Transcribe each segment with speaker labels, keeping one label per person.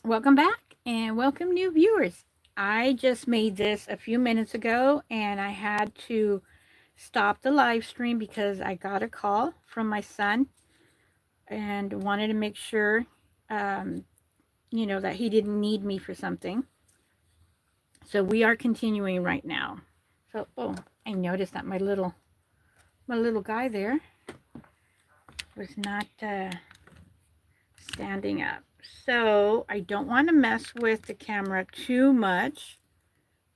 Speaker 1: Welcome back and welcome new viewers. I just made this a few minutes ago and I had to stop the live stream because I got a call from my son and wanted to make sure, um, that he didn't need me for something. So we are continuing right now. So, oh, I noticed that my little guy there was not standing up. So I don't want to mess with the camera too much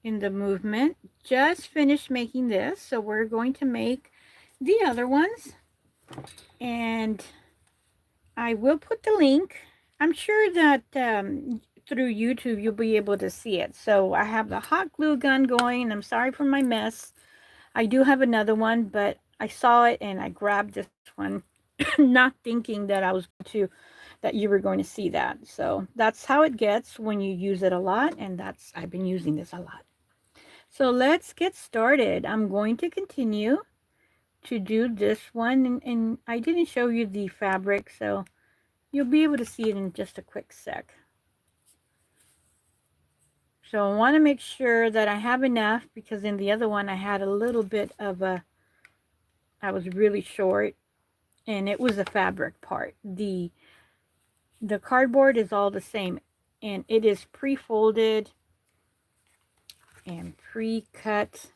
Speaker 1: in the movement. Just finished making this, so we're going to make the other ones, and I will put the link. I'm sure that through YouTube you'll be able to see it. So I have the hot glue gun going, and I'm sorry for my mess. I do have another one, but I saw it and I grabbed this one not thinking that I was to that you were going to see that. So that's how it gets when you use it a lot, and that's I've been using this a lot. So let's get started. I'm going to continue to do this one, and I didn't show you the fabric, so you'll be able to see it in just a quick sec. So I want to make sure that I have enough, because in the other one I had a little bit of I was really short, and it was the fabric part. The cardboard is all the same, and it is pre-folded and pre-cut.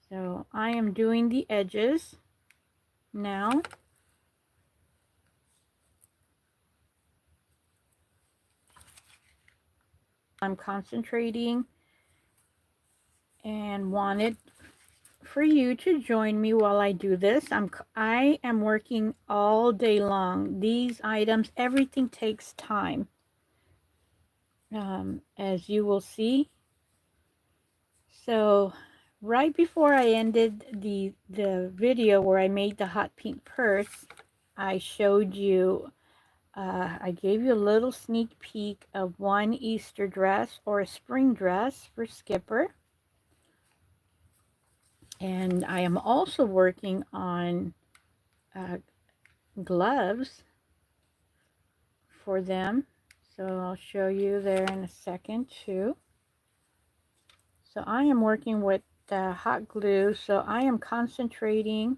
Speaker 1: So I am doing the edges now. I'm concentrating and wanted for you to join me while I do this. I am working all day long. These items, everything takes time, as you will see. So right before I ended the video where I made the hot pink purse, I showed you, I gave you a little sneak peek of one Easter dress or a spring dress for Skipper. And I am also working on uh, gloves for them. So I'll show you there in a second too. So I am working with hot glue. So I am concentrating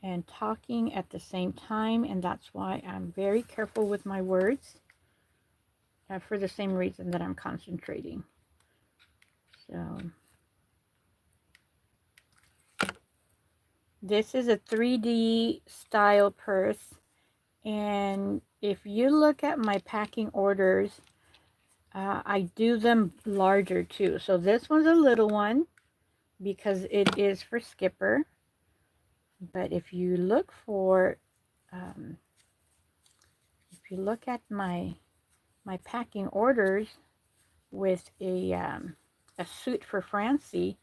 Speaker 1: and talking at the same time. And that's why I'm very careful with my words, for the same reason that I'm concentrating. So this is a 3D style purse. And if you look at my packing orders, I do them larger too. So this one's a little one because it is for Skipper. But if you look for, if you look at my packing orders with a suit for Francie,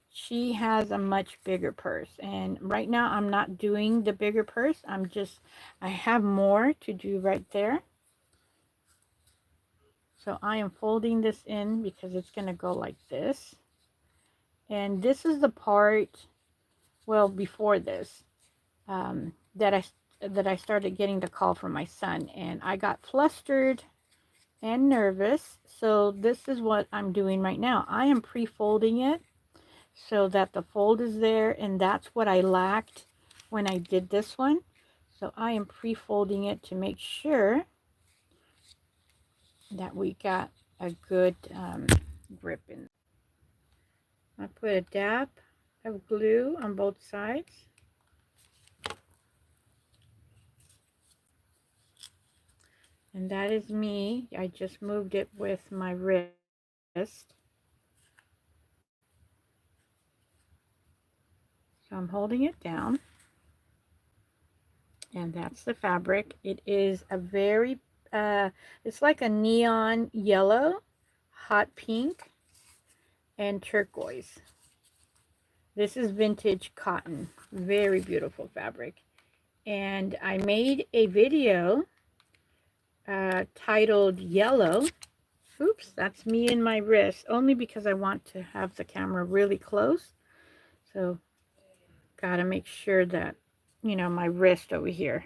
Speaker 1: she has a much bigger purse. And right now I'm not doing the bigger purse. I have more to do right there. So I am folding this in because it's going to go like this. And this is the part, well, before this, that I started getting the call from my son, and I got flustered and nervous. So this is what I'm doing right now. I am pre-folding it so that the fold is there, and that's what I lacked when I did this one. So I am pre-folding it to make sure that we got a good grip in. I put a dab of glue on both sides. And that is me. I just moved it with my wrist. So I'm holding it down. And that's the fabric. It is a very, it's like a neon yellow, hot pink, and turquoise. This is vintage cotton. Very beautiful fabric. And I made a video titled Yellow. Oops, that's me and my wrist, only because I want to have the camera really close. So gotta make sure that, my wrist over here.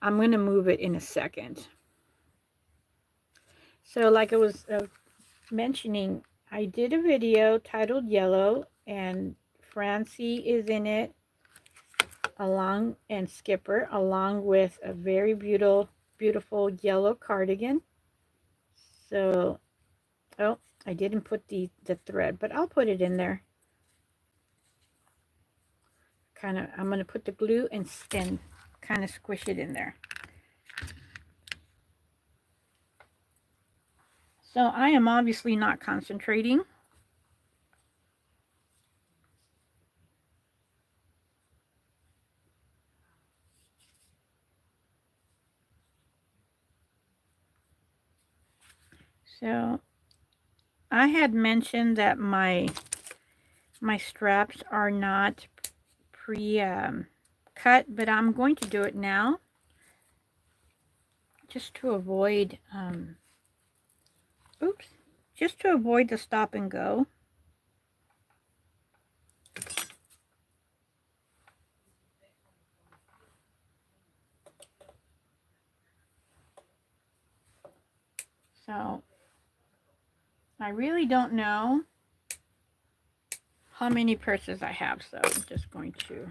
Speaker 1: I'm going to move it in a second. So like I was mentioning, I did a video titled Yellow, and Francie is in it along, and Skipper, along with a very beautiful yellow cardigan. So, oh, I didn't put the thread, but I'll put it in there. I'm going to put the glue and kind of squish it in there. So I am obviously not concentrating. So I had mentioned that my straps are not cut, but I'm going to do it now just to avoid just to avoid the stop and go. So I really don't know how many purses I have, so I'm just going to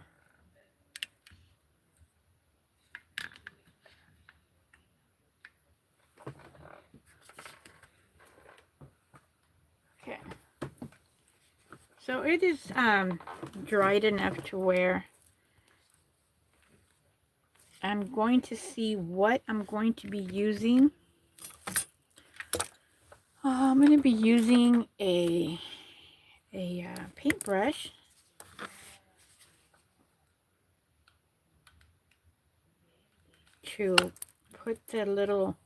Speaker 1: okay. So it is dried enough to where I'm going to see what I'm going to be using. I'm going to be using a paintbrush to put the little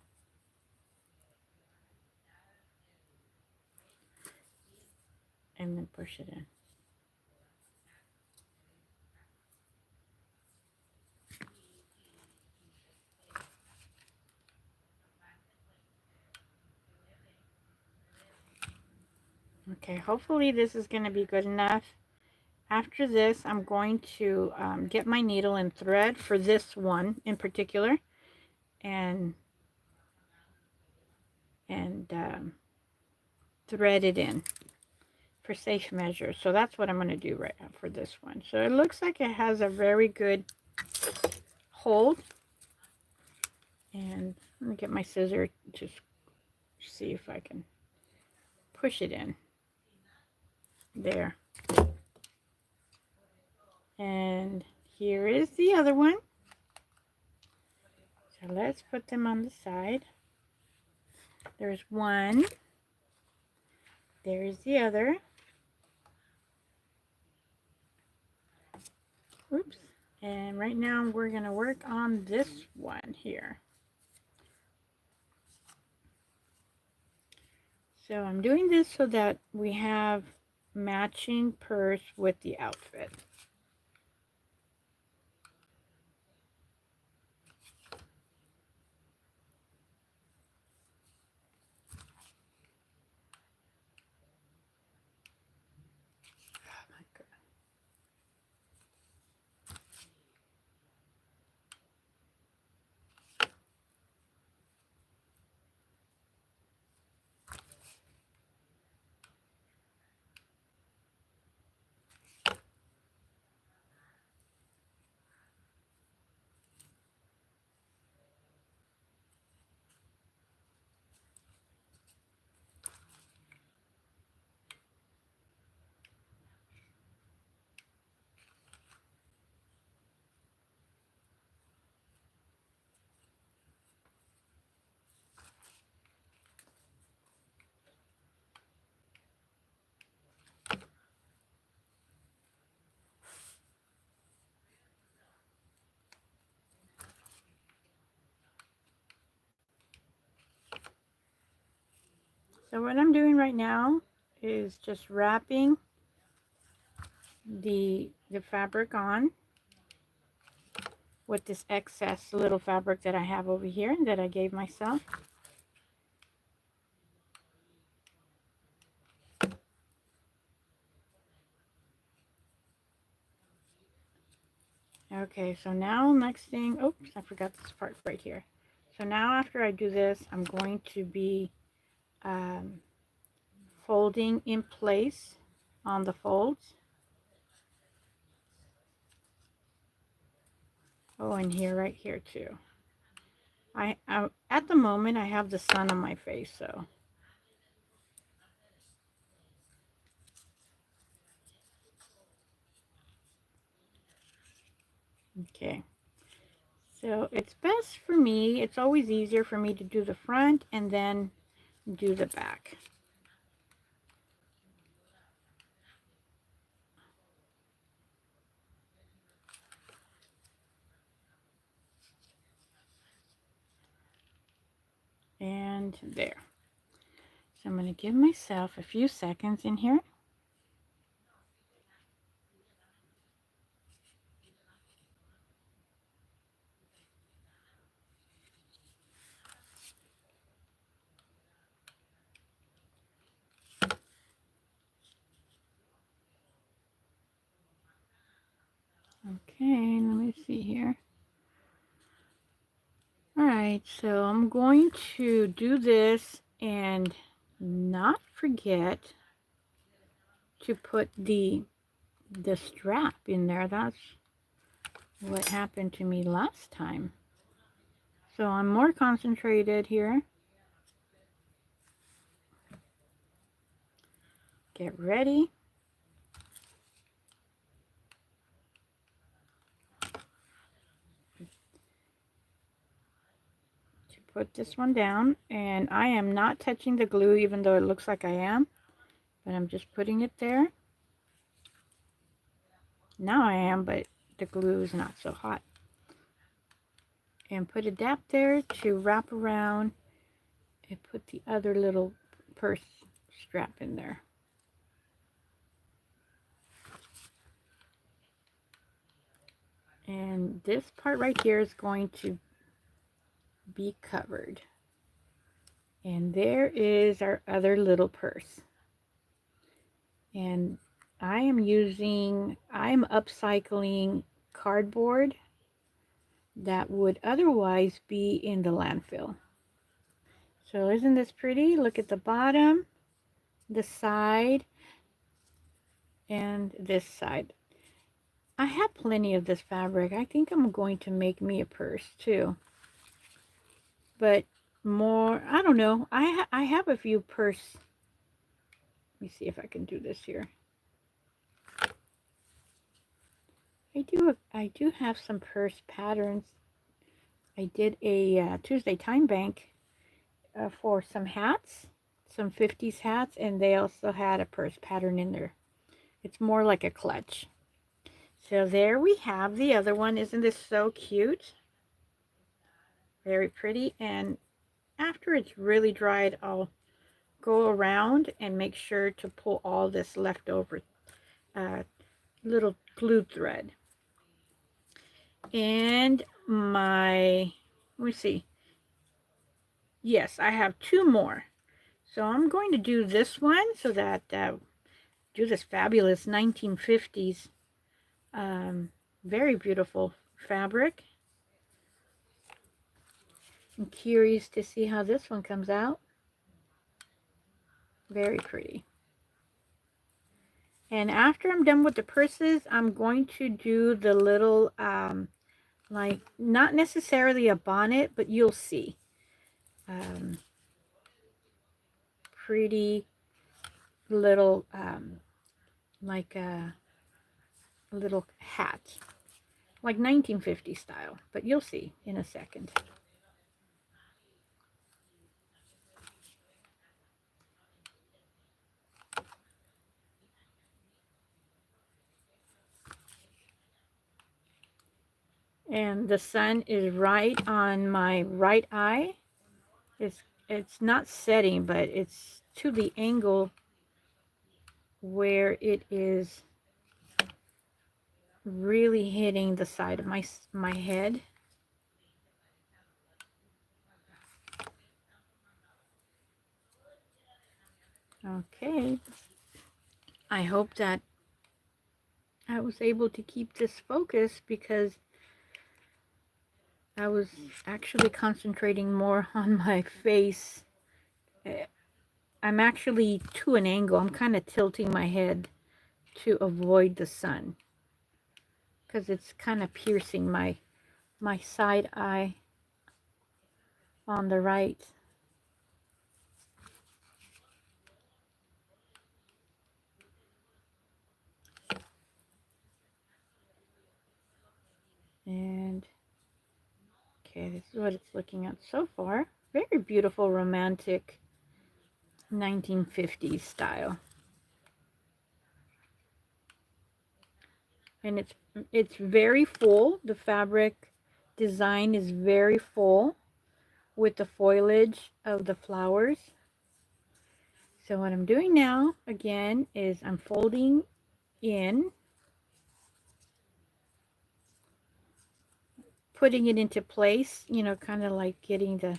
Speaker 1: and then push it in. Okay, hopefully this is going to be good enough. After this, I'm going to get my needle and thread for this one in particular, and thread it in for safe measure. So that's what I'm going to do right now for this one. So it looks like it has a very good hold. And let me get my scissor to see if I can push it in. There. And here is the other one. So let's put them on the side. There's one. There's the other. Oops. And right now we're going to work on this one here. So I'm doing this so that we have matching purse with the outfit. So what I'm doing right now is just wrapping the fabric on with this excess little fabric that I have over here that I gave myself. Okay, so now next thing, oops, I forgot this part right here. So now after I do this, I'm going to be folding in place on the folds. Oh, and here, right here too. I at the moment I have the sun on my face, so okay. So it's best for me, it's always easier for me to do the front and then do the back. And there. So I'm going to give myself a few seconds in here. Okay, let me see here. All right, so I'm going to do this and not forget to put the strap in there. That's what happened to me last time. So I'm more concentrated here. Get ready. To put this one down, and I am not touching the glue even though it looks like I am, but I'm just putting it there. Now I am, but the glue is not so hot. And put a dap there to wrap around and put the other little purse strap in there. And this part right here is going to be covered. And there is our other little purse. And I'm upcycling cardboard that would otherwise be in the landfill. So isn't this pretty? Look at the bottom, the side, and this side. I have plenty of this fabric. I think I'm going to make me a purse too. But more, I don't know. I have a few purse. Let me see if I can do this here. I do have some purse patterns. I did a Tuesday Time Bank for some hats, some 50s hats, and they also had a purse pattern in there. It's more like a clutch. So there we have the other one. Isn't this so cute? Very pretty. And after it's really dried, I'll go around and make sure to pull all this leftover little glue thread. And let me see. Yes, I have two more. So I'm going to do this one so that do this fabulous 1950s very beautiful fabric. I'm curious to see how this one comes out. Very pretty. And after I'm done with the purses, I'm going to do the little like not necessarily a bonnet, but you'll see. Pretty little like a little hat, like 1950 style, but you'll see in a second. And the sun is right on my right eye. It's not setting, but it's to the angle where it is really hitting the side of my head. Okay. I hope that I was able to keep this focus because I was actually concentrating more on my face I'm actually to an angle. I'm kind of tilting my head to avoid the sun because it's kind of piercing my side eye on the right. And okay, this is what it's looking at so far. Very beautiful, romantic 1950s style. And it's very full. The fabric design is very full with the foliage of the flowers. So what I'm doing now, again, is I'm folding in, putting it into place, you know, kind of like getting the,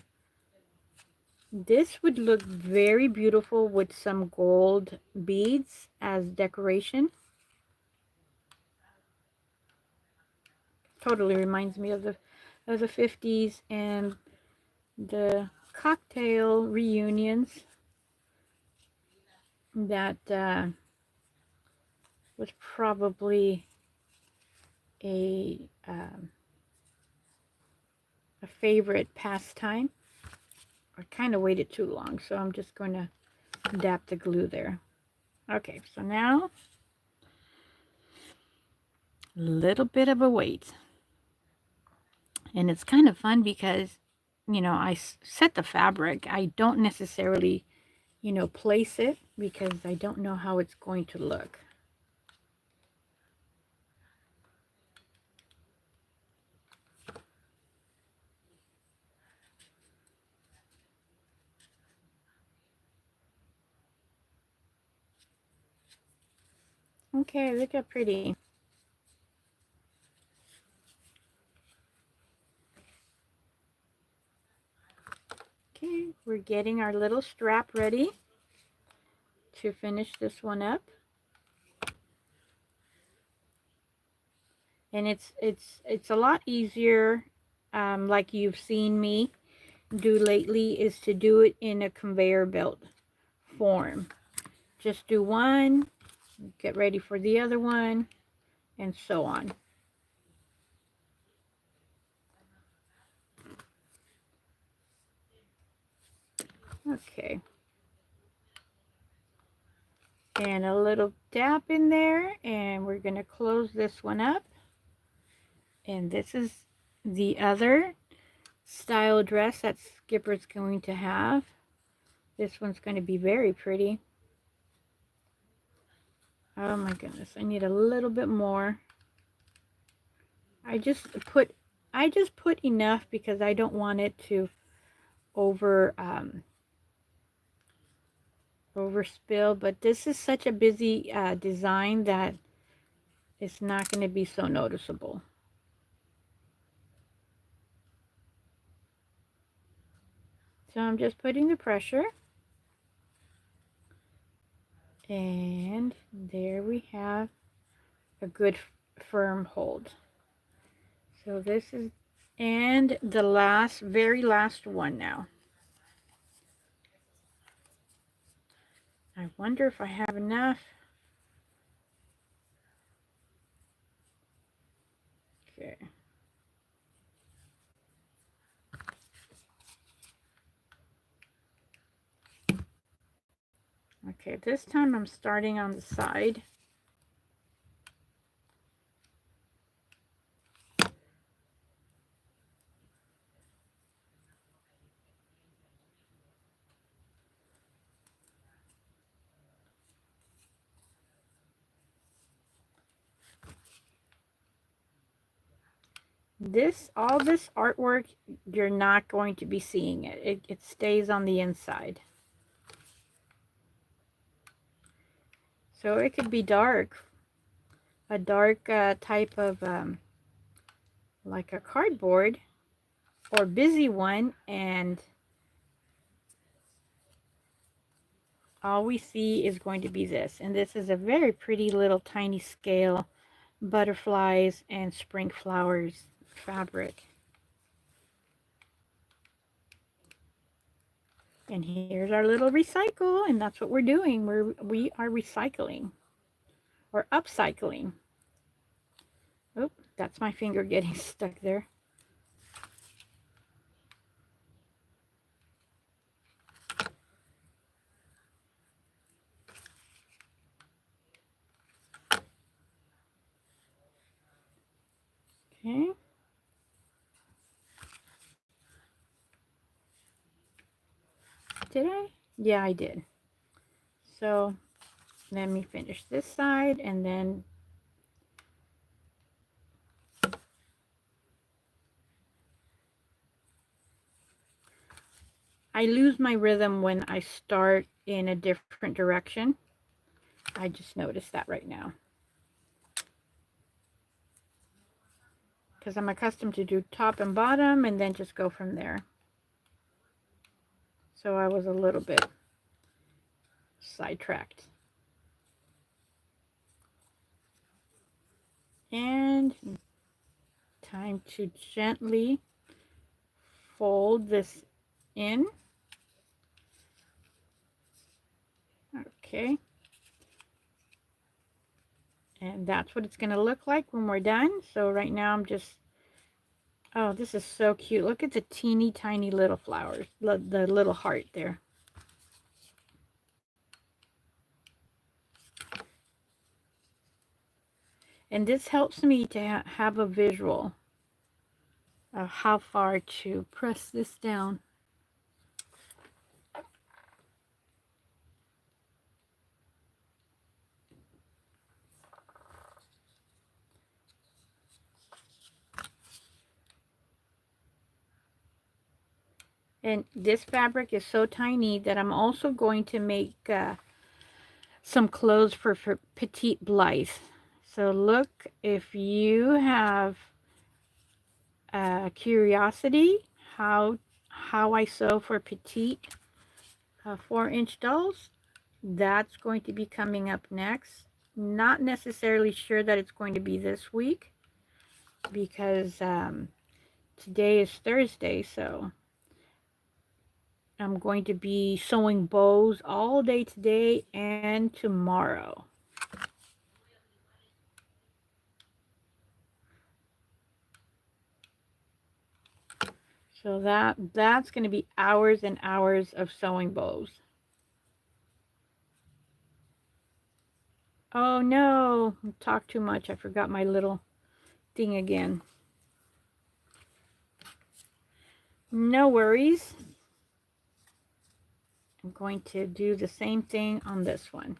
Speaker 1: this would look very beautiful with some gold beads as decoration. Totally reminds me of the 50s and the cocktail reunions that was probably a favorite pastime. I kind of waited too long, so I'm just going to dab the glue there. Okay, so now a little bit of a wait. And it's kind of fun because, you know, I set the fabric. I don't necessarily, you know, place it because I don't know how it's going to look. Okay, look how pretty. Okay, we're getting our little strap ready to finish this one up. And it's a lot easier, like you've seen me do lately, is to do it in a conveyor belt form. Just do one, get ready for the other one, and so on. Okay. And a little dab in there, and we're going to close this one up. And this is the other style dress that Skipper's going to have. This one's going to be very pretty. Oh my goodness, I need a little bit more. I just put enough because I don't want it to overspill, but this is such a busy design that it's not going to be so noticeable. So I'm just putting the pressure. And there we have a good firm hold. So this is, and the very last one now. I wonder if I have enough. Okay. Okay, this time I'm starting on the side. All this artwork, you're not going to be seeing it. It stays on the inside. So it could be dark. A dark type of, like a cardboard or busy one, and all we see is going to be this. And this is a very pretty little tiny scale butterflies and spring flowers fabric. And here's our little recycle, and that's what we're doing. We are recycling or upcycling. Oh, that's my finger getting stuck there. Okay. Did I? Yeah, I did. So let me finish this side and then I lose my rhythm when I start in a different direction. I just noticed that right now. Because I'm accustomed to do top and bottom and then just go from there. So I was a little bit sidetracked. And time to gently fold this in. Okay. And that's what it's going to look like when we're done. So right now I'm just, oh, this is so cute. Look at the teeny tiny little flowers, the little heart there. And this helps me to have a visual of how far to press this down. And this fabric is so tiny that I'm also going to make some clothes for Petite Blythe. So look, if you have curiosity how I sew for Petite 4-inch dolls, that's going to be coming up next. Not necessarily sure that it's going to be this week because today is Thursday, so I'm going to be sewing bows all day today and tomorrow. So that's going to be hours and hours of sewing bows. Oh no, talk too much. I forgot my little thing again. No worries. I'm going to do the same thing on this one.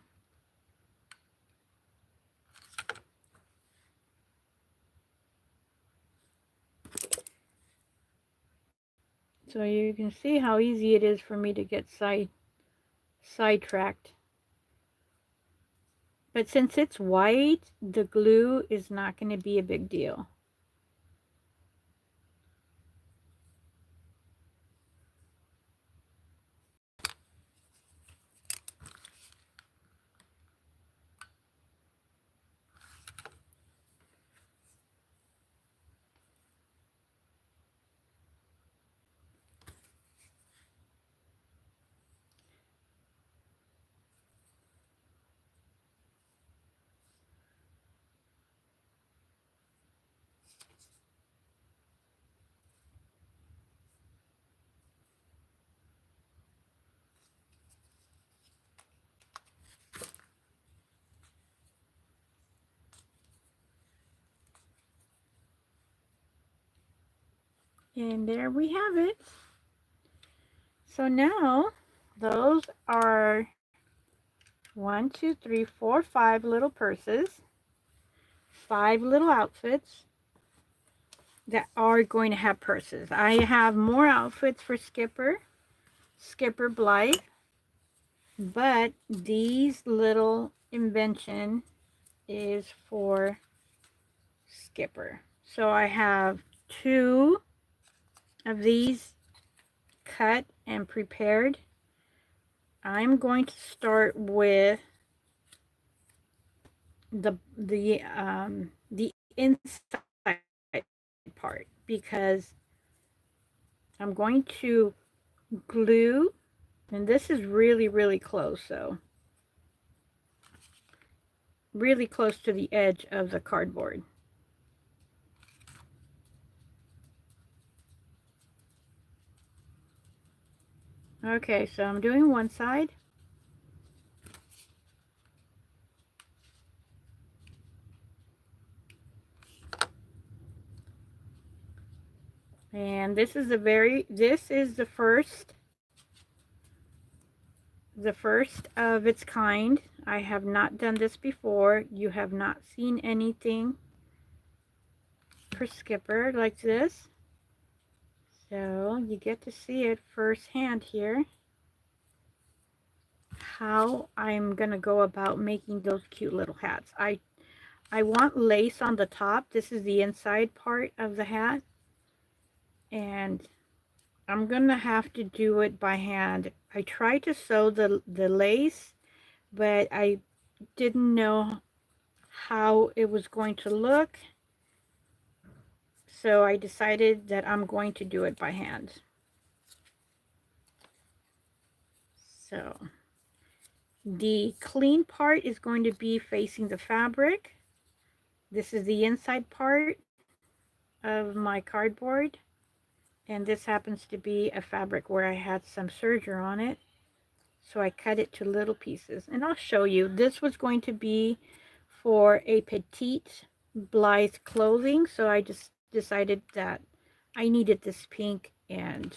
Speaker 1: So you can see how easy it is for me to get sidetracked. But since it's white, the glue is not going to be a big deal. And there we have it. So now those are 1, 2, 3, 4, 5 little purses, 5 little outfits that are going to have purses. I have more outfits for Skipper Blythe, but these little invention is for Skipper. So I have 2 of these cut and prepared. I'm going to start with the inside part because I'm going to glue And this is really, really close, so really close to the edge of the cardboard. Okay, so I'm doing one side. And this is the first of its kind. I have not done this before. You have not seen anything for Skipper like this. So you get to see it firsthand here, how I'm gonna go about making those cute little hats. I want lace on the top. This is the inside part of the hat, and I'm gonna have to do it by hand. I tried to sew the lace, but I didn't know how it was going to look, so I decided that I'm going to do it by hand. So the clean part is going to be facing the fabric. This is the inside part of my cardboard, and this happens to be a fabric where I had some serger on it, so I cut it to little pieces. And I'll show you. This was going to be for a petite Blythe clothing, so I just decided that I needed this pink, and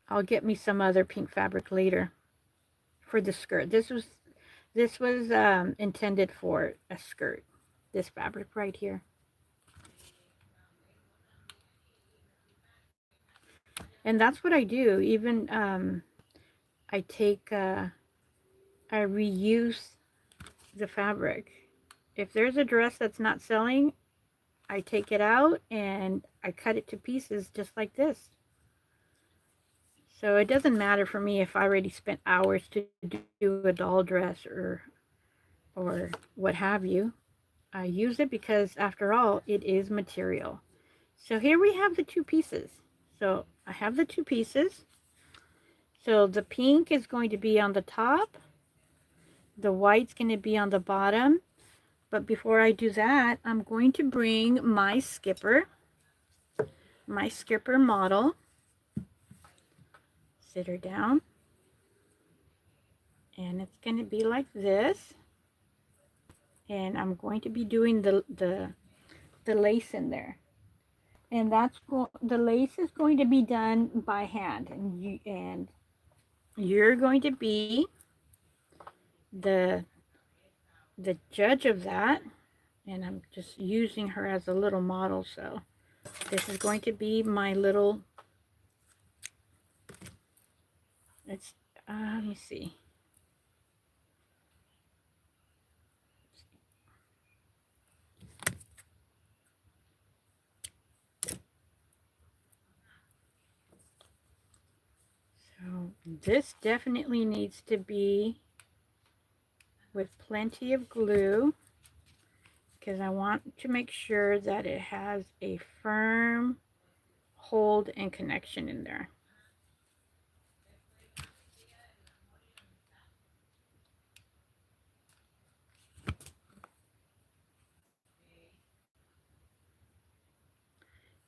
Speaker 1: I'll get me some other pink fabric later for the skirt. This was intended for a skirt, this fabric right here. And that's what I do. Even I take I reuse the fabric. If there's a dress that's not selling, I take it out and I cut it to pieces just like this. So it doesn't matter for me if I already spent hours to do a doll dress or what have you. I use it because, after all, it is material. So here we have the two pieces. So I have the two pieces. So the pink is going to be on the top. The white's going to be on the bottom. But before I do that, I'm going to bring my Skipper model. Sit her down. And it's going to be like this. And I'm going to be doing the lace in there. And the lace is going to be done by hand, and you're going to be the judge of that. And I'm just using her as a little model, so this is going to be my little, it's let me see. So this definitely needs to be with plenty of glue, because I want to make sure that it has a firm hold and connection in there.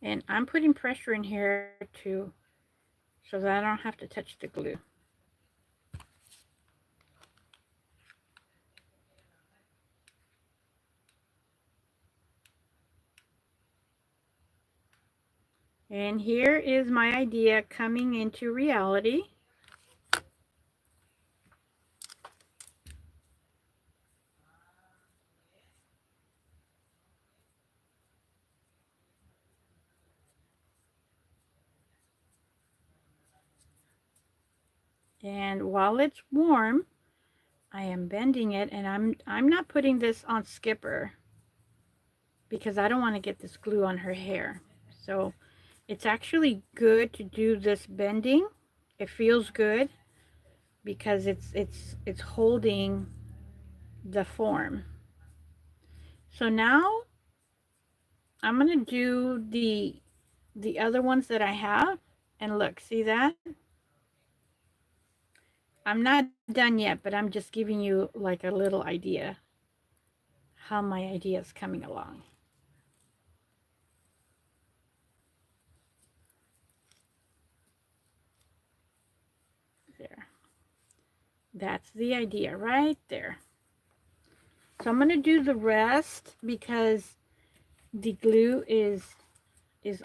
Speaker 1: And I'm putting pressure in here too, so that I don't have to touch the glue. And here is my idea coming into reality. And while it's warm, I am bending it, and I'm not putting this on Skipper because I don't want to get this glue on her hair. So it's actually good to do this bending. It feels good because it's holding the form. So now I'm going to do the other ones that I have, and look, see that? I'm not done yet, but I'm just giving you like a little idea how my idea is coming along. There. That's the idea right there. So I'm going to do the rest because the glue is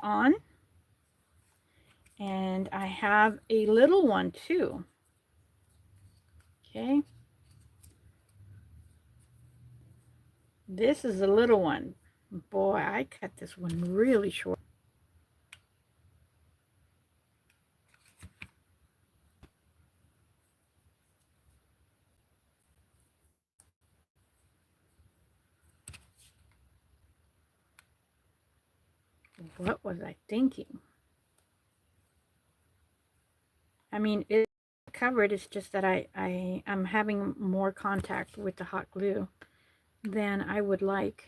Speaker 1: on. And I have a little one too. Okay. This is a little one. Boy, I cut this one really short. What was I thinking? I mean, it's covered. It's just that I'm having more contact with the hot glue than I would like.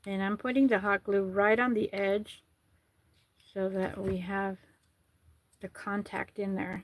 Speaker 1: And I'm putting the hot glue right on the edge so that we have the contact in there.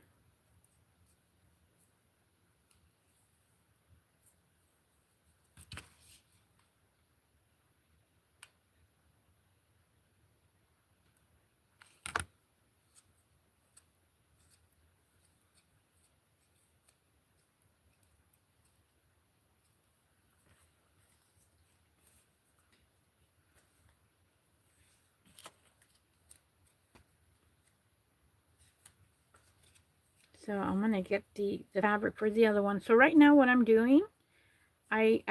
Speaker 1: So I'm going to get the fabric for the other one. So right now what I'm doing, I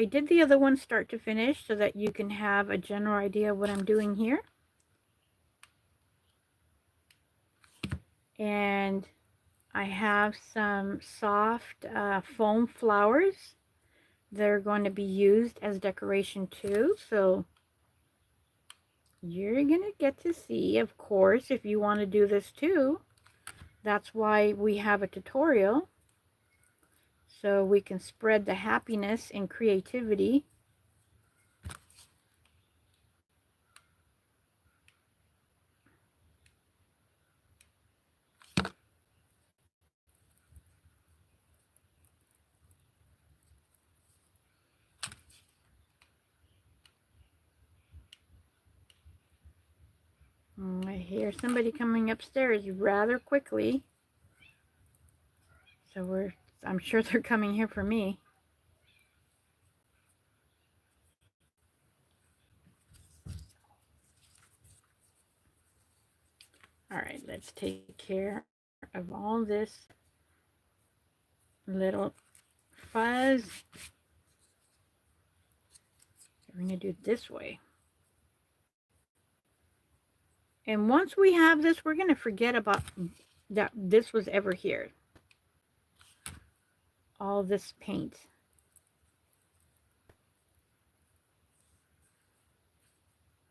Speaker 1: did the other one start to finish so that you can have a general idea of what I'm doing here. And I have some soft foam flowers. They're going to be used as decoration too. So you're going to get to see, of course, if you want to do this too. That's why we have a tutorial. So we can spread the happiness and creativity. I hear somebody coming upstairs rather quickly. So I'm sure they're coming here for me. All right, let's take care of all this little fuzz. We're going to do it this way. And once we have this, we're going to forget about that this was ever here. All this paint.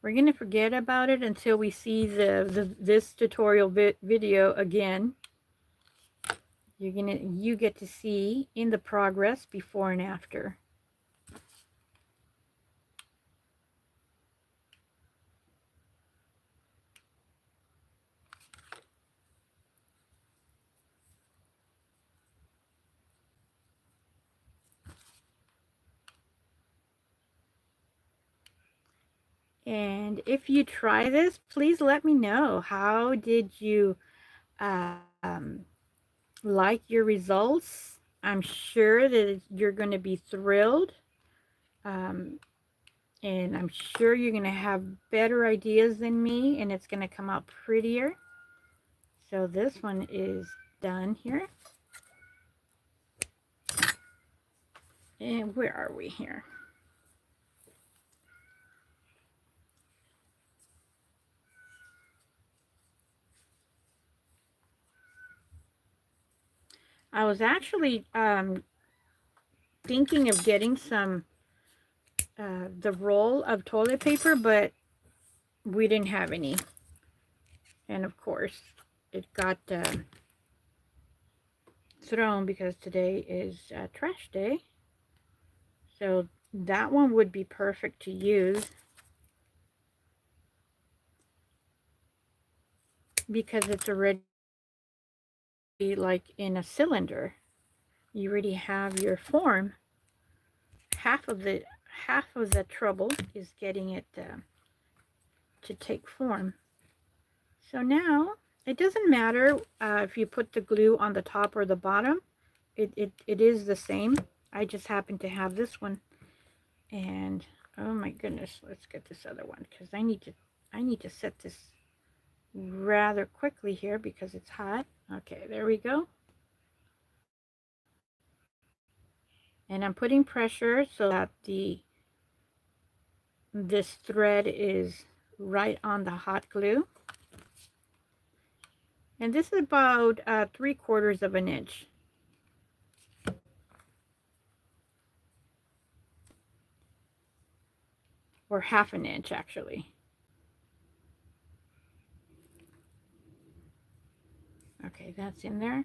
Speaker 1: We're going to forget about it until we see this tutorial video again. You get to see in the progress before and after. And if you try this, please let me know. How did you like your results? I'm sure that you're going to be thrilled. And I'm sure you're going to have better ideas than me, and it's going to come out prettier. So this one is done here. And where are we here? I was actually thinking of getting some the roll of toilet paper, but we didn't have any. And of course, it got thrown because today is trash day. So That one would be perfect to use because it's already like in a cylinder. You already have your form. Half of the trouble is getting it to take form. So now it doesn't matter if you put the glue on the top or the bottom. It is the same. I just happen to have this one, and oh my goodness, let's get this other one because I need to set this rather quickly here because it's hot. Okay, there we go. And I'm putting pressure so that this thread is right on the hot glue. And this is about 3/4 of an inch. Or 1/2 an inch actually. Okay, that's in there.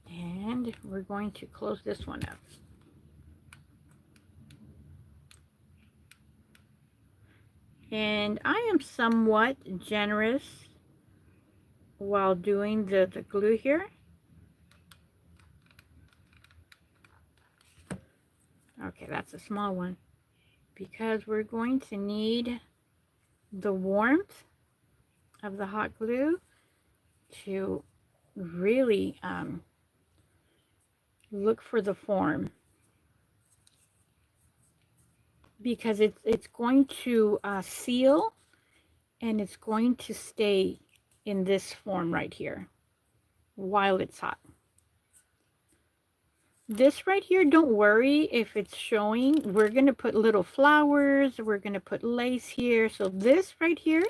Speaker 1: And we're going to close this one up. And I am somewhat generous while doing the glue here. Okay, that's a small one because we're going to need the warmth of the hot glue to really look for the form, because it's going to seal, and it's going to stay in this form right here while it's hot. This right here, don't worry if it's showing. We're going to put little flowers. We're going to put lace here. So this right here,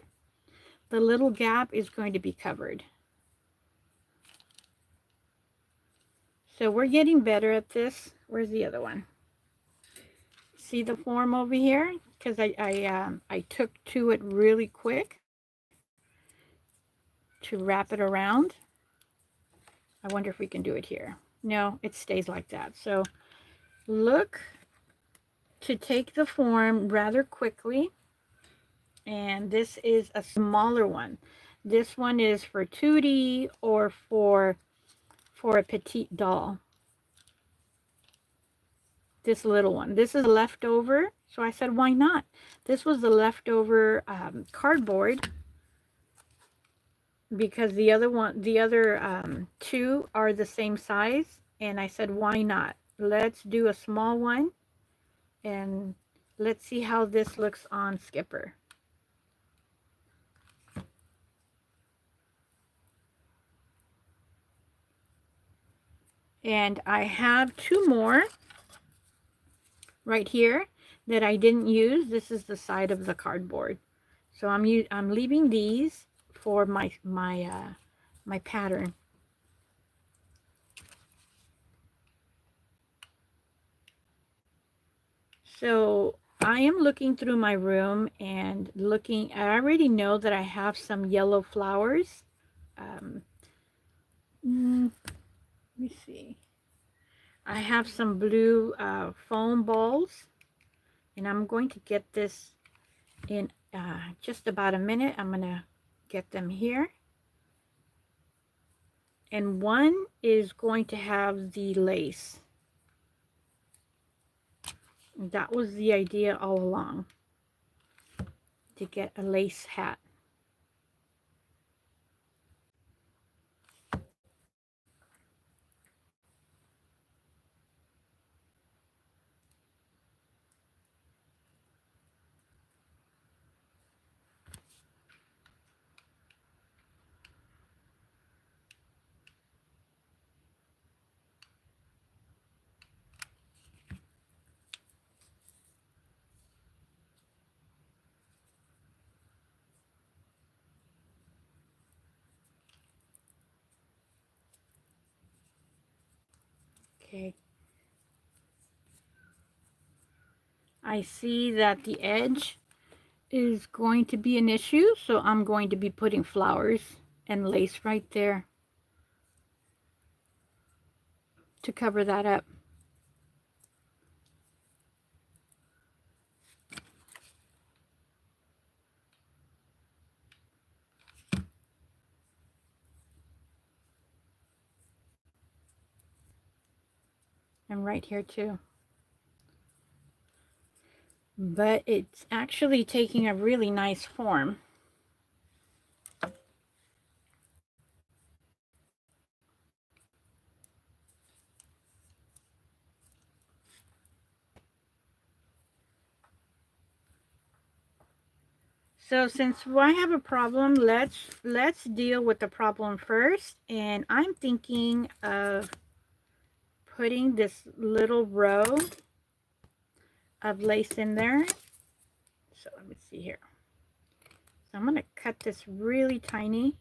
Speaker 1: the little gap is going to be covered. So we're getting better at this. Where's the other one? See the form over here? Because I took to it really quick to wrap it around. I wonder if we can do it here. No, it stays like that. So look to take the form rather quickly. And this is a smaller one. This one is for Tootie or for a petite doll. This little one. This is leftover. So I said, why not? This was the leftover cardboard, because the other two are the same size. And I said, why not? Let's do a small one. And let's see how this looks on Skipper. And I have two more right here that I didn't use. This is the side of the cardboard. So I'm leaving these for my pattern. So I am looking through my room and looking. I already know that I have some yellow flowers. Let me see. I have some blue foam balls, and I'm going to get this in just about a minute. I'm going to get them here. And one is going to have the lace. That was the idea all along, to get a lace hat. Okay. I see that the edge is going to be an issue, so I'm going to be putting flowers and lace right there to cover that up. and right here too. But it's actually taking a really nice form. So since I have a problem, let's deal with the problem first. And I'm thinking of putting this little row of lace in there. So let me see here. So I'm going to cut this really tiny.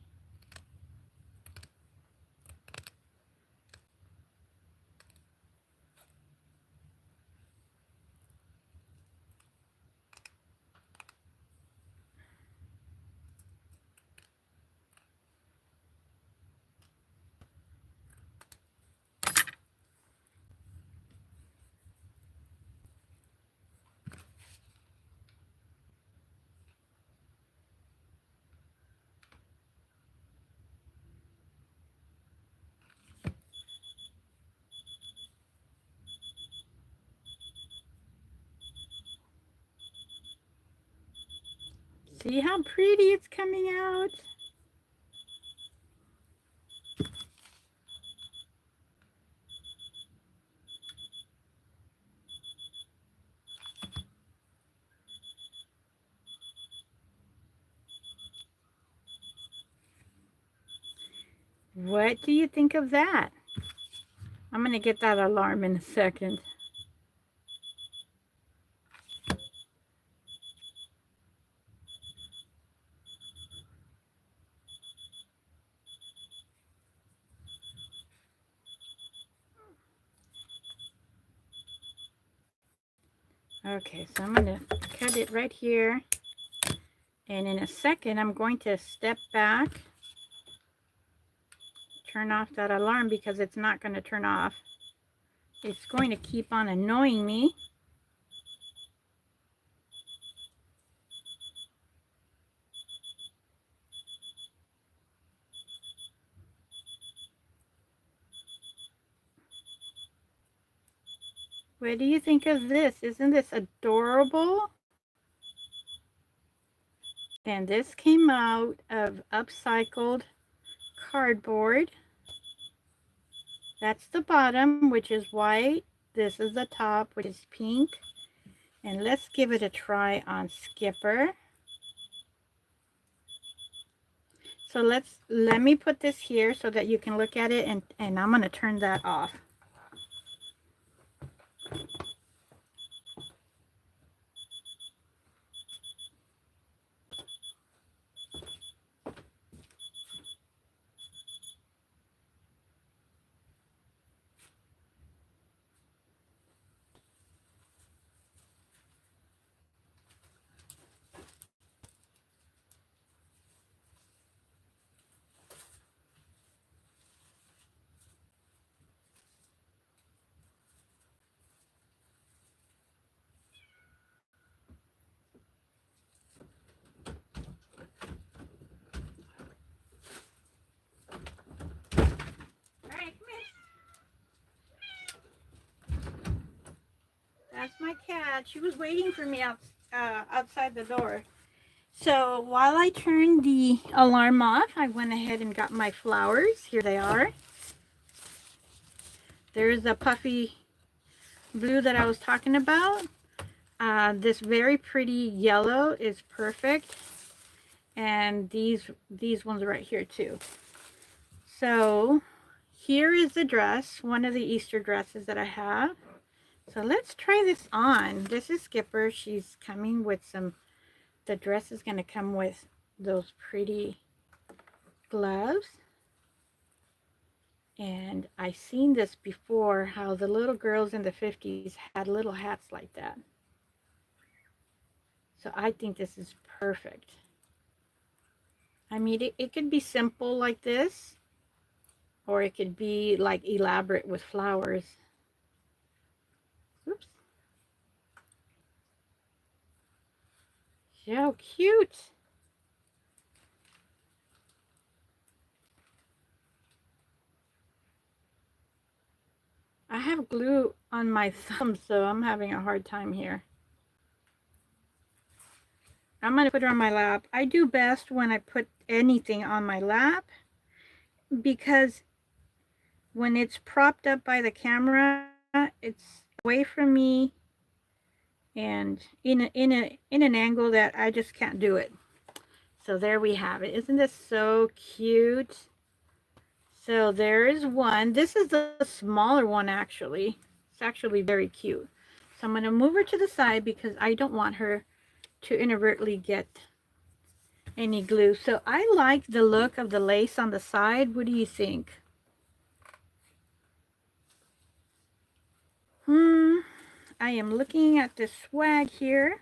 Speaker 1: See how pretty it's coming out? What do you think of that? I'm going to get that alarm in a second. Okay, so I'm going to cut it right here. And in a second, I'm going to step back, turn off that alarm because it's not going to turn off. It's going to keep on annoying me. What do you think of this? Isn't this adorable? And this came out of upcycled cardboard. That's the bottom, which is white. This is the top, which is pink. And let's give it a try on Skipper. So let me put this here so that you can look at it, and I'm going to turn that off. That's my cat. She was waiting for me outside the door. So while I turned the alarm off, I went ahead and got my flowers. Here they are. There's a puffy blue that I was talking about. This very pretty yellow is perfect. And these ones right here too. So here is the dress, one of the Easter dresses that I have. So let's try this on. This is Skipper. She's coming with some, the dress is going to come with those pretty gloves. And I've seen this before, how the little girls in the 50s had little hats like that. So I think this is perfect. I mean, it could be simple like this, or it could be like elaborate with flowers. Oops. So cute. I have glue on my thumb, so I'm having a hard time here. I'm going to put her on my lap. I do best when I put anything on my lap because when it's propped up by the camera, it's away from me and in an angle that I just can't do it. So there we have it. Isn't this so cute? So there is one. This is the smaller one actually. It's actually very cute. So I'm going to move her to the side because I don't want her to inadvertently get any glue. So I like the look of the lace on the side. What do you think? I am looking at the swag here.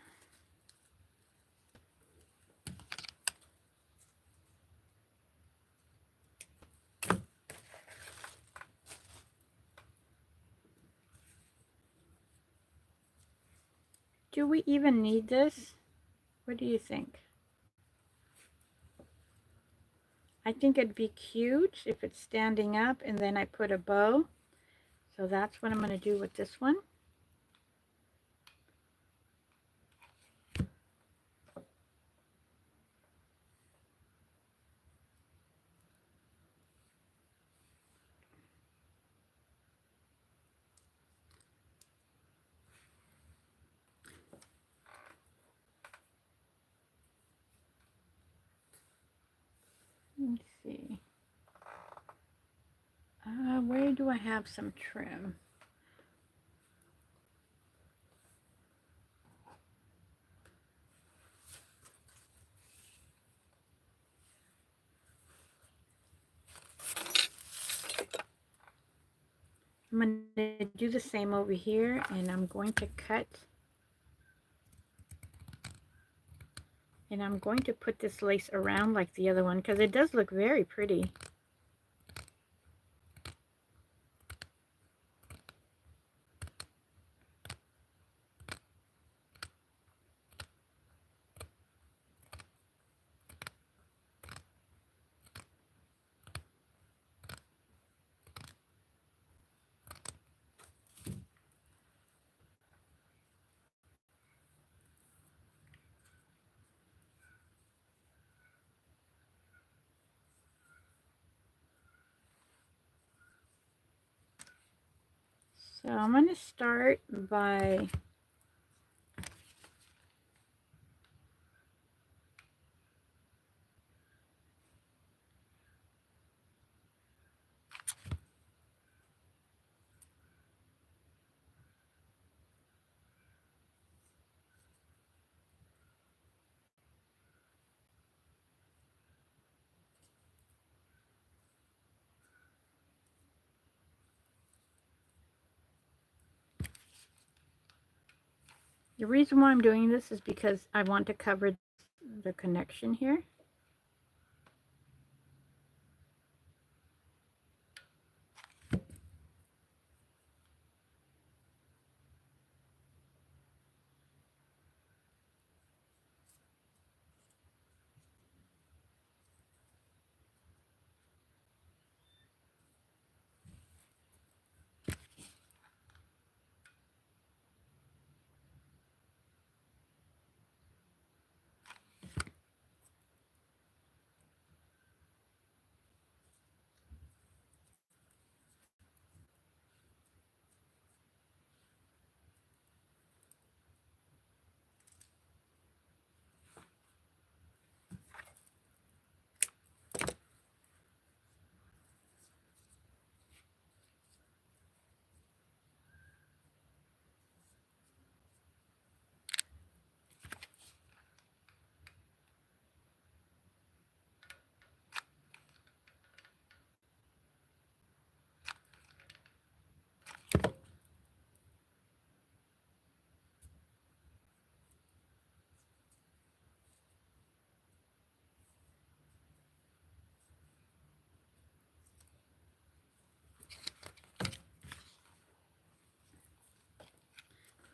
Speaker 1: Do we even need this? What do you think? I think it'd be cute if it's standing up and then I put a bow. So that's what I'm going to do with this one. Let's see. Where do I have some trim? I'm going to do the same over here and I'm going to cut. And I'm going to put this lace around like the other one because it does look very pretty. So I'm going to start by the reason why I'm doing this is because I want to cover the connection here.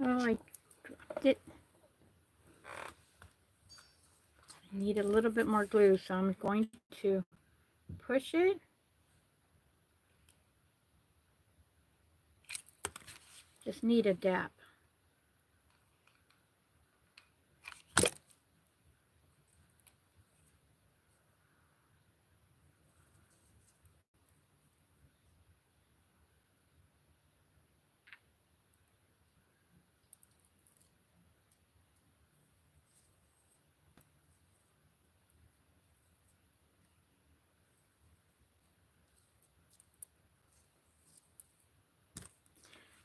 Speaker 1: Oh, I dropped it. I need a little bit more glue, so I'm going to push it. Just need a dap.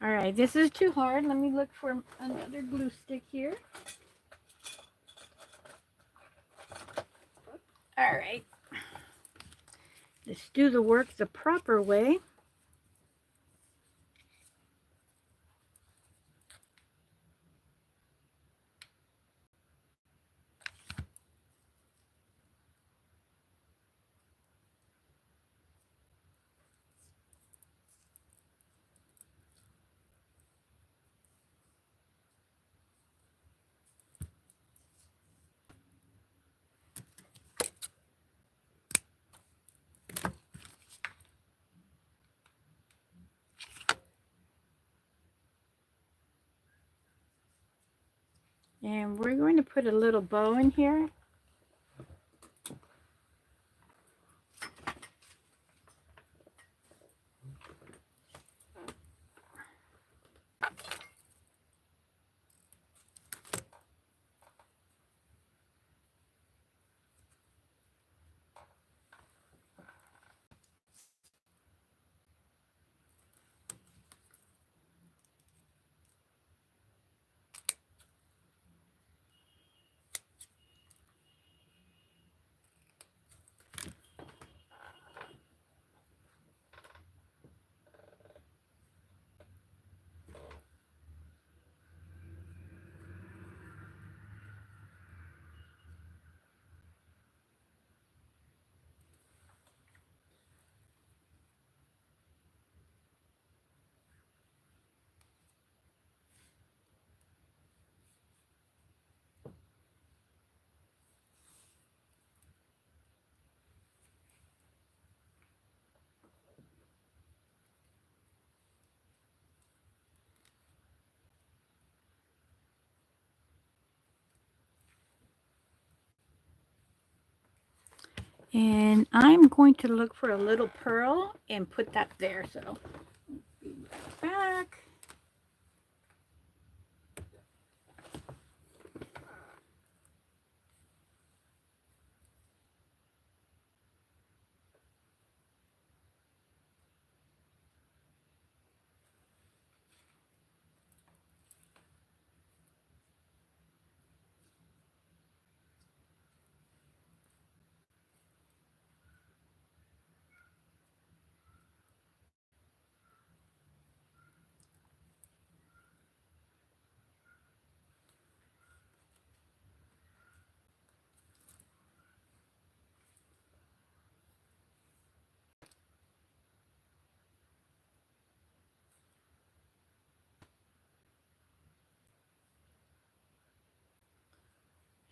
Speaker 1: All right, this is too hard. Let me look for another glue stick here. All right. Let's do the work the proper way. And we're going to put a little bow in here. And I'm going to look for a little pearl and put that there. So, be right back.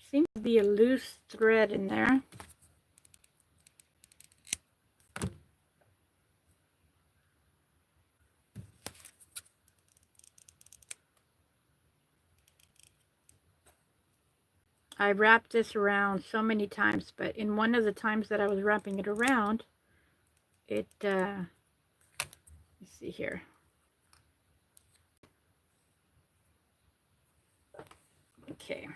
Speaker 1: Seems to be a loose thread in there. I wrapped this around so many times, but in one of the times that I was wrapping it around, it, let's see here. Okay.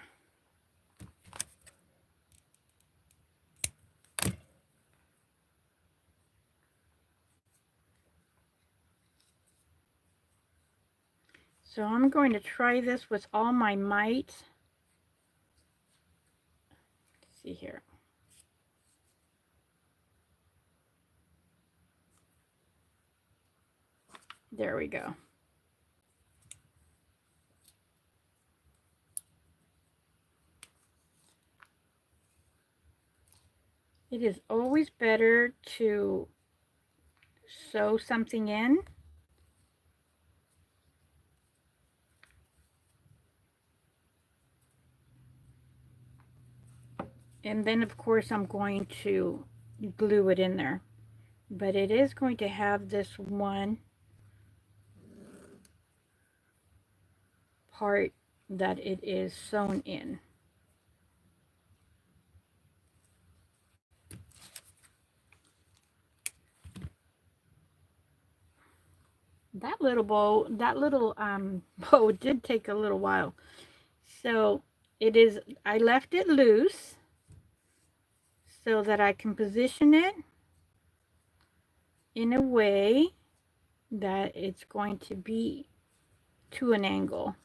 Speaker 1: So I'm going to try this with all my might. Let's see here. There we go. It is always better to sew something in. And then, of course, I'm going to glue it in there. But it is going to have this one part that it is sewn in. That little bow, bow did take a little while. So it is, I left it loose so that I can position it in a way that it's going to be to an angle.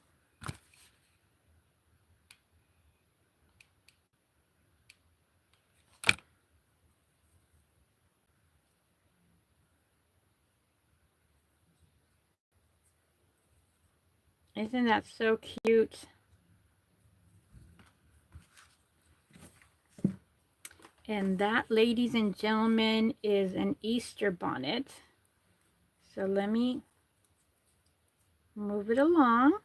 Speaker 1: Isn't that so cute? And that, ladies and gentlemen, is an Easter bonnet. So let me move it along.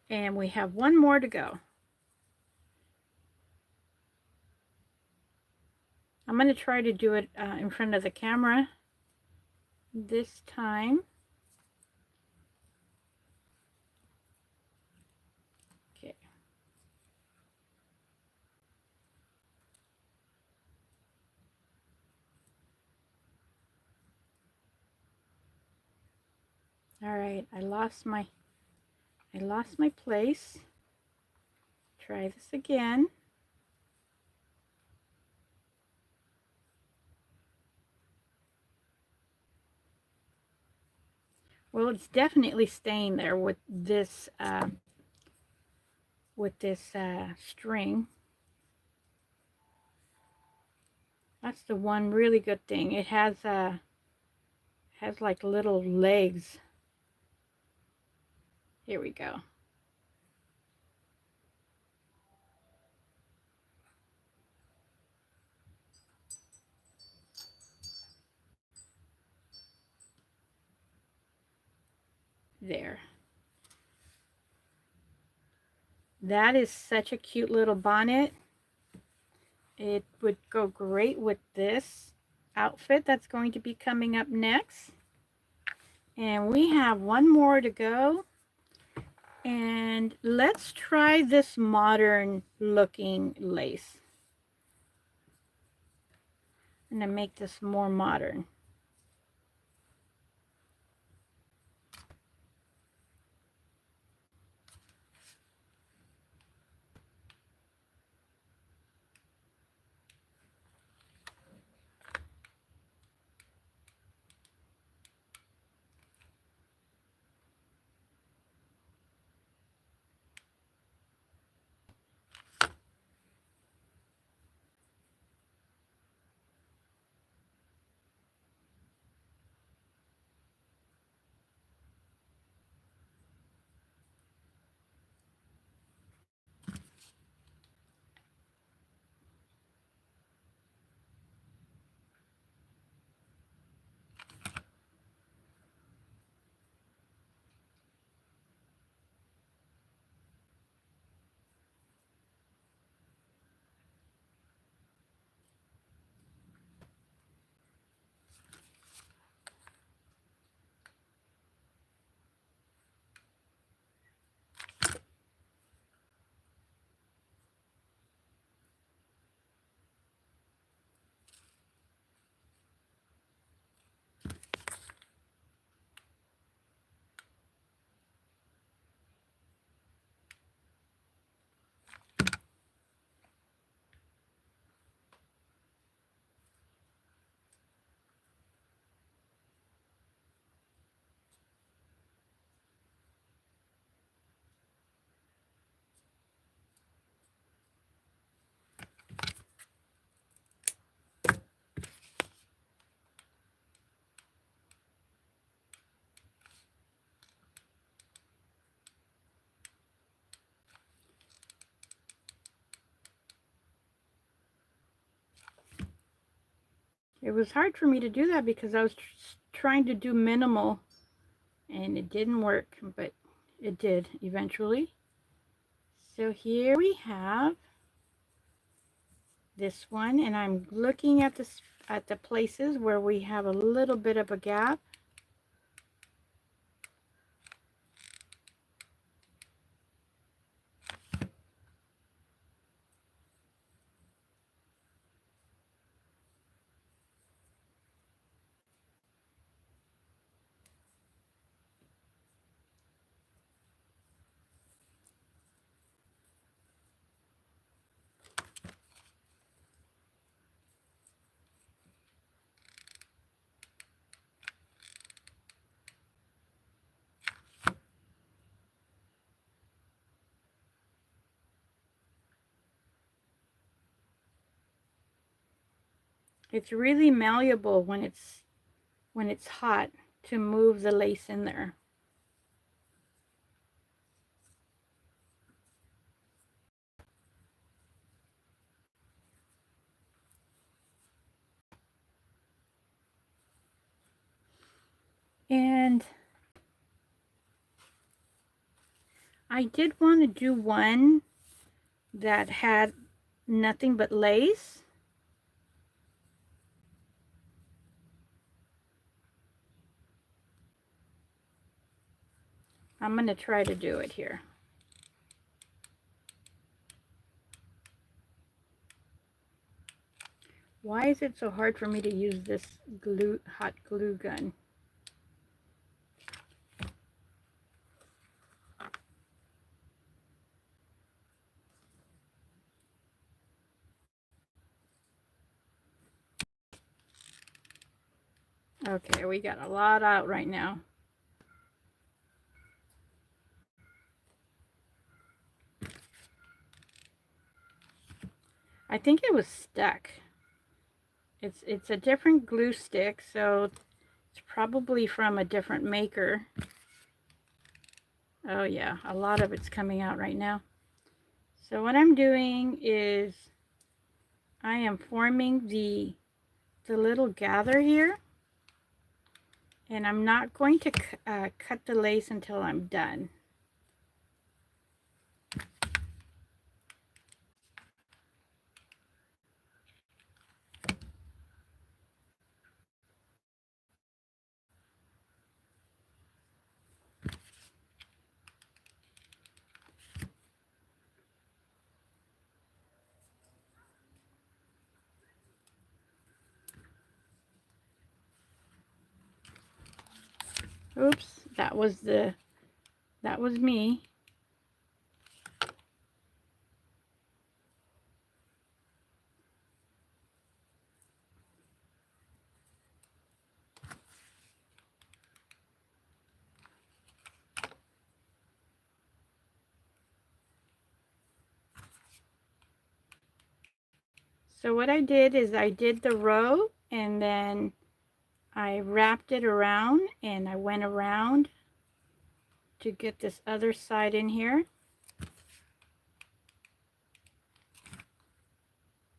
Speaker 1: And we have one more to go. I'm going to try to do it in front of the camera this time. Okay. All right, I lost my place. Try this again. Well, it's definitely staying there with this string. That's the one really good thing. It has like little legs. Here we go. There. That is such a cute little bonnet. It would go great with this outfit that's going to be coming up next. And we have one more to go. And let's try this modern looking lace. I'm going to make this more modern. It was hard for me to do that because I was trying to do minimal and it didn't work, but it did eventually. So here we have this one, and I'm looking at this at the places where we have a little bit of a gap. It's really malleable when it's hot to move the lace in there. And I did want to do one that had nothing but lace. I'm going to try to do it here. Why is it so hard for me to use this hot glue gun? Okay, we got a lot out right now. I think it was stuck. It's a different glue stick, so it's probably from a different maker. Oh yeah, a lot of it's coming out right now. So what I'm doing is I am forming the little gather here, and I'm not going to cut the lace until I'm done. Oops, that was me. So what I did is I did the row, and then I wrapped it around, and I went around to get this other side in here.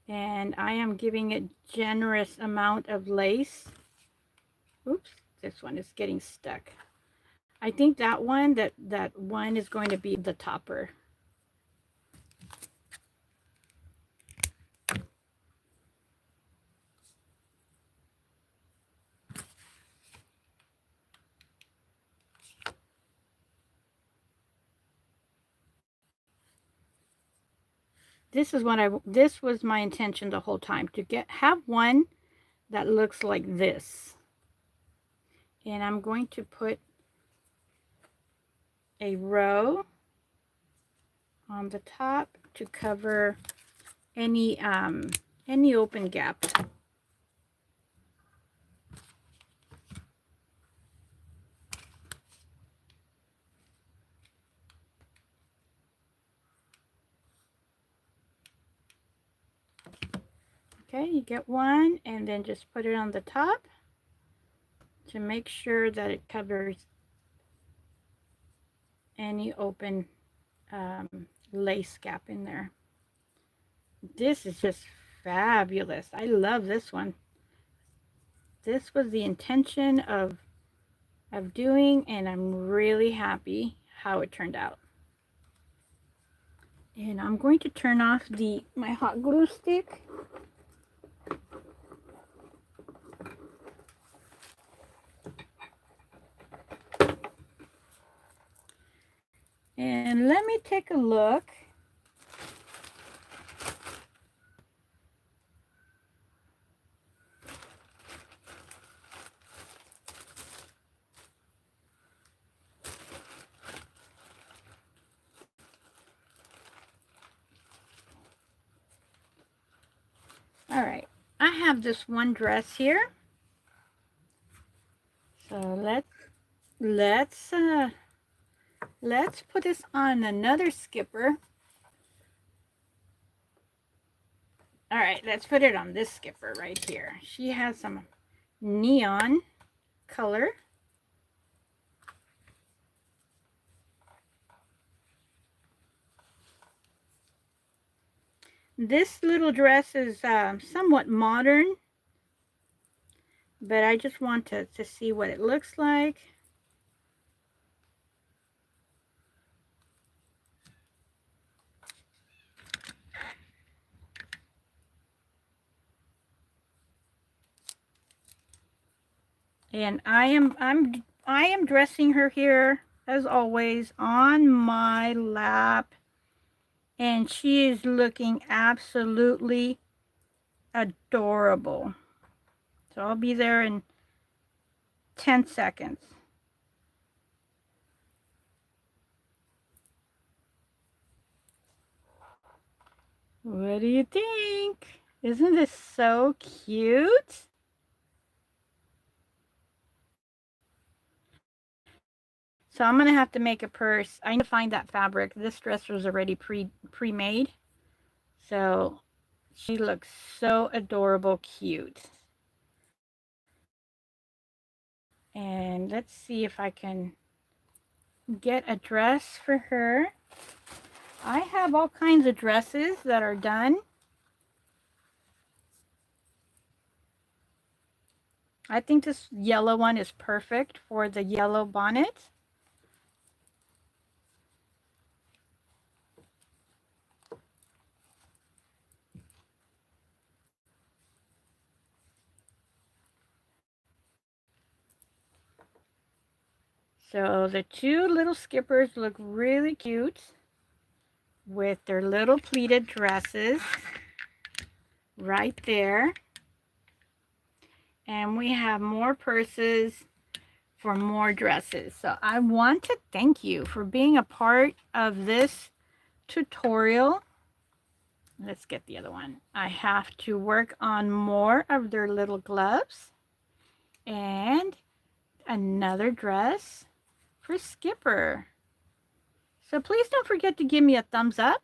Speaker 1: And I am giving it generous amount of lace. Oops, this one is getting stuck. I think that one is going to be the topper. This was my intention the whole time, to have one that looks like this. And I'm going to put a row on the top to cover any open gap. Okay, you get one, and then just put it on the top to make sure that it covers any open lace gap in there. This is just fabulous. I love this one. This was the intention of doing, and I'm really happy how it turned out. And I'm going to turn off my hot glue stick. And let me take a look. All right, I have this one dress here. So let's put this on another skipper. All right, let's put it on this skipper right here. She has some neon color. This little dress is somewhat modern, but I just want to see what it looks like. And I am dressing her here as always on my lap, and she is looking absolutely adorable. So I'll be there in 10 seconds. What do you think? Isn't this so cute? So I'm gonna have to make a purse. I need to find that fabric. This dress was already pre-made. So she looks so adorable cute. And let's see if I can get a dress for her. I have all kinds of dresses that are done. I think this yellow one is perfect for the yellow bonnet. So the two little skippers look really cute with their little pleated dresses right there. And we have more purses for more dresses. So I want to thank you for being a part of this tutorial. Let's get the other one. I have to work on more of their little gloves and another dress for Skipper. So please don't forget to give me a thumbs up,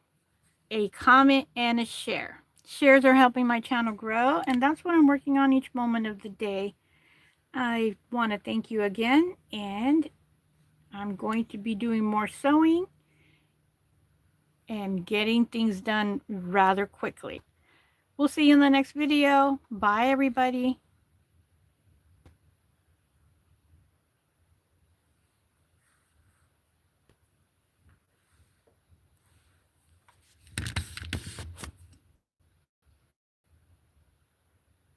Speaker 1: a comment, and a share. Shares are helping my channel grow, and that's what I'm working on each moment of the day. I want to thank you again, and I'm going to be doing more sewing and getting things done rather quickly. We'll see you in the next video. Bye, everybody.